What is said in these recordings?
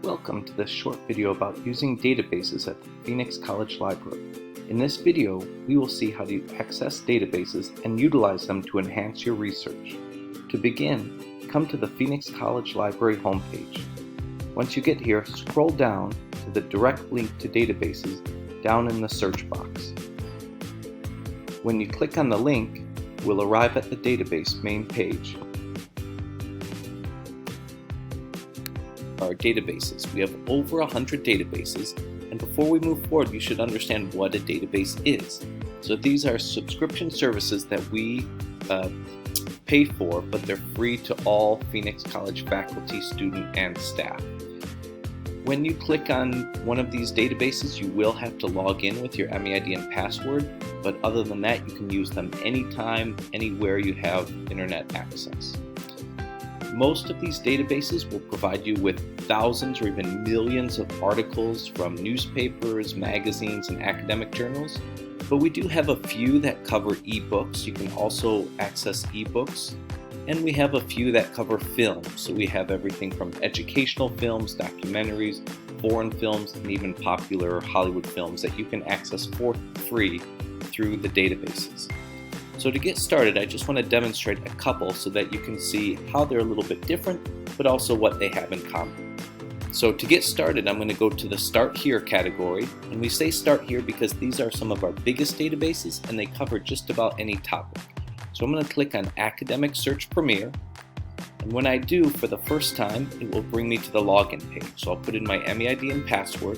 Welcome to this short video about using databases at the Phoenix College Library. In this video, we will see how to access databases and utilize them to enhance your research. To begin, come to the Phoenix College Library homepage. Once you get here, scroll down to the direct link to databases down in the search box. When you click on the link, we'll arrive at the database main page. Our databases. We have over 100 databases, and before we move forward, you should understand what a database is. So these are subscription services that we pay for, but they're free to all Phoenix College faculty, student, and staff. When you click on one of these databases, you will have to log in with your MEID and password, but other than that, you can use them anytime, anywhere you have internet access. Most of these databases will provide you with thousands or even millions of articles from newspapers, magazines, and academic journals, but we do have a few that cover ebooks. You can also access ebooks, and we have a few that cover films. So we have everything from educational films, documentaries, foreign films, and even popular Hollywood films that you can access for free through the databases. So to get started, I just want to demonstrate a couple so that you can see how they're a little bit different, but also what they have in common. So to get started, I'm going to go to the Start Here category, and we say Start Here because these are some of our biggest databases and they cover just about any topic. So I'm going to click on Academic Search Premier, and when I do for the first time, it will bring me to the login page. So I'll put in my MEID and password,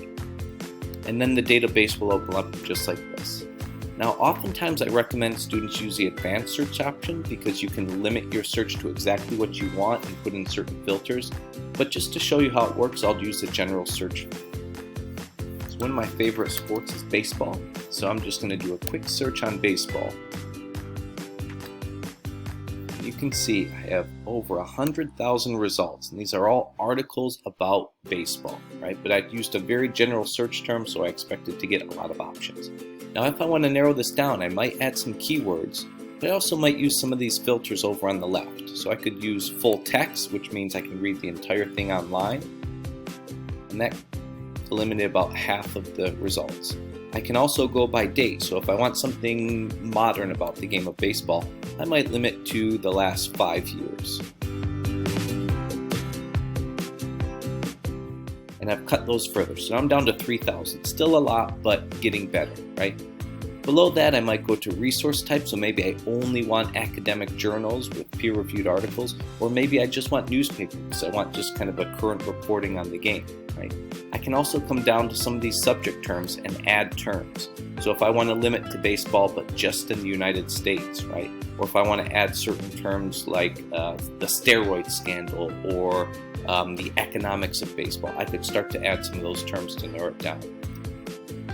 and then the database will open up just like this. Now, oftentimes I recommend students use the advanced search option because you can limit your search to exactly what you want and put in certain filters. But just to show you how it works, I'll use the general search. So one of my favorite sports is baseball. So I'm just going to do a quick search on baseball. You can see I have over 100,000 results, and these are all articles about baseball, right? But I used a very general search term, so I expected to get a lot of options. Now, if I want to narrow this down, I might add some keywords, but I also might use some of these filters over on the left. So I could use full text, which means I can read the entire thing online, and that eliminated about half of the results. I can also go by date, so if I want something modern about the game of baseball, I might limit to the last 5 years. And I've cut those further, so I'm down to 3,000. Still a lot, but getting better, right? Below that, I might go to resource type, so maybe I only want academic journals with peer-reviewed articles, or maybe I just want newspapers. I want just kind of a current reporting on the game, right? I can also come down to some of these subject terms and add terms. So if I want to limit to baseball, but just in the United States, right? Or if I want to add certain terms like the steroid scandal or the economics of baseball, I could start to add some of those terms to narrow it down.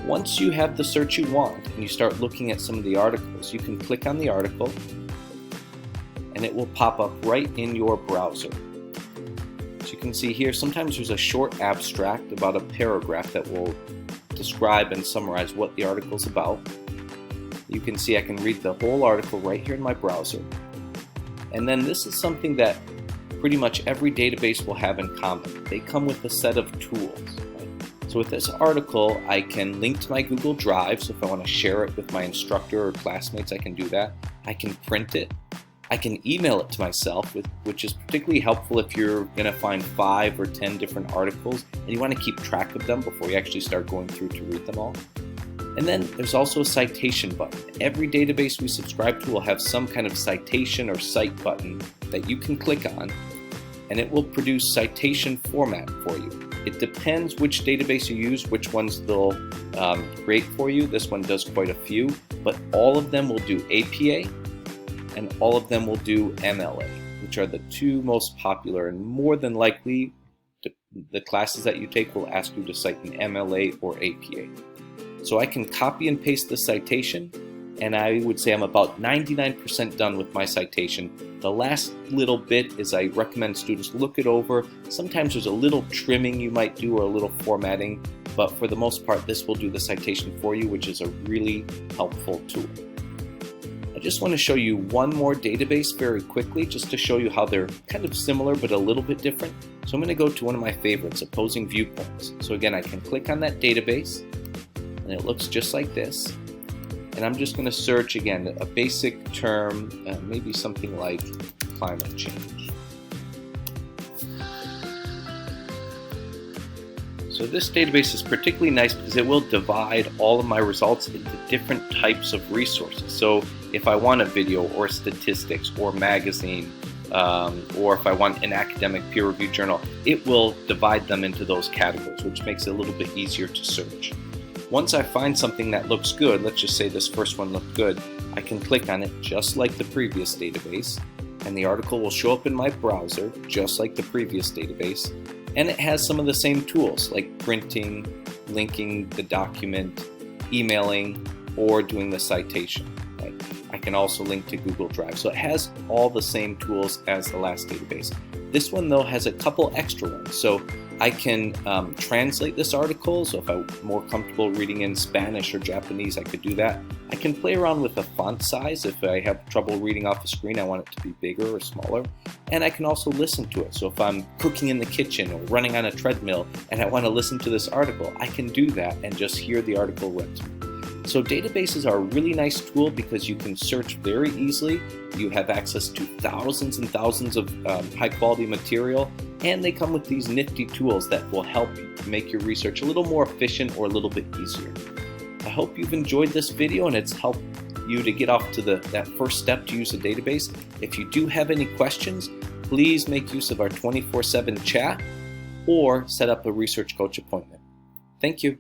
Once you have the search you want and you start looking at some of the articles, you can click on the article and it will pop up right in your browser. So you can see here, sometimes there's a short abstract about a paragraph that will describe and summarize what the article is about. You can see I can read the whole article right here in my browser. And then this is something that pretty much every database will have in common. They come with a set of tools. Right? So with this article, I can link to my Google Drive, so if I want to share it with my instructor or classmates, I can do that. I can print it. I can email it to myself, which is particularly helpful if you're going to find 5 or 10 different articles and you want to keep track of them before you actually start going through to read them all. And then there's also a citation button. Every database we subscribe to will have some kind of citation or cite button that you can click on, and it will produce citation format for you. It depends which database you use, which ones they'll create for you. This one does quite a few, but all of them will do APA and all of them will do MLA, which are the two most popular, and more than likely the classes that you take will ask you to cite an MLA or APA. So I can copy and paste the citation, and I would say I'm about 99% done with my citation. The last little bit is I recommend students look it over. Sometimes there's a little trimming you might do or a little formatting, but for the most part, this will do the citation for you, which is a really helpful tool. I just want to show you one more database very quickly, just to show you how they're kind of similar but a little bit different. So I'm going to go to one of my favorites, Opposing Viewpoints. So again, I can click on that database, and it looks just like this. And I'm just going to search, again, a basic term, maybe something like climate change. So this database is particularly nice because it will divide all of my results into different types of resources. So if I want a video or statistics or magazine, or if I want an academic peer-reviewed journal, it will divide them into those categories, which makes it a little bit easier to search. Once I find something that looks good, let's just say this first one looked good, I can click on it just like the previous database, and the article will show up in my browser just like the previous database. And it has some of the same tools like printing, linking the document, emailing, or doing the citation. Right? I can also link to Google Drive. So it has all the same tools as the last database. This one though has a couple extra ones. So I can translate this article. So if I'm more comfortable reading in Spanish or Japanese, I could do that. I can play around with the font size. If I have trouble reading off the screen, I want it to be bigger or smaller. And I can also listen to it. So if I'm cooking in the kitchen or running on a treadmill and I want to listen to this article, I can do that and just hear the article read to me. So databases are a really nice tool because you can search very easily. You have access to thousands and thousands of high quality material, and they come with these nifty tools that will help you make your research a little more efficient or a little bit easier. I hope you've enjoyed this video and it's helped you to get off to that first step to use a database. If you do have any questions, please make use of our 24/7 chat or set up a research coach appointment. Thank you.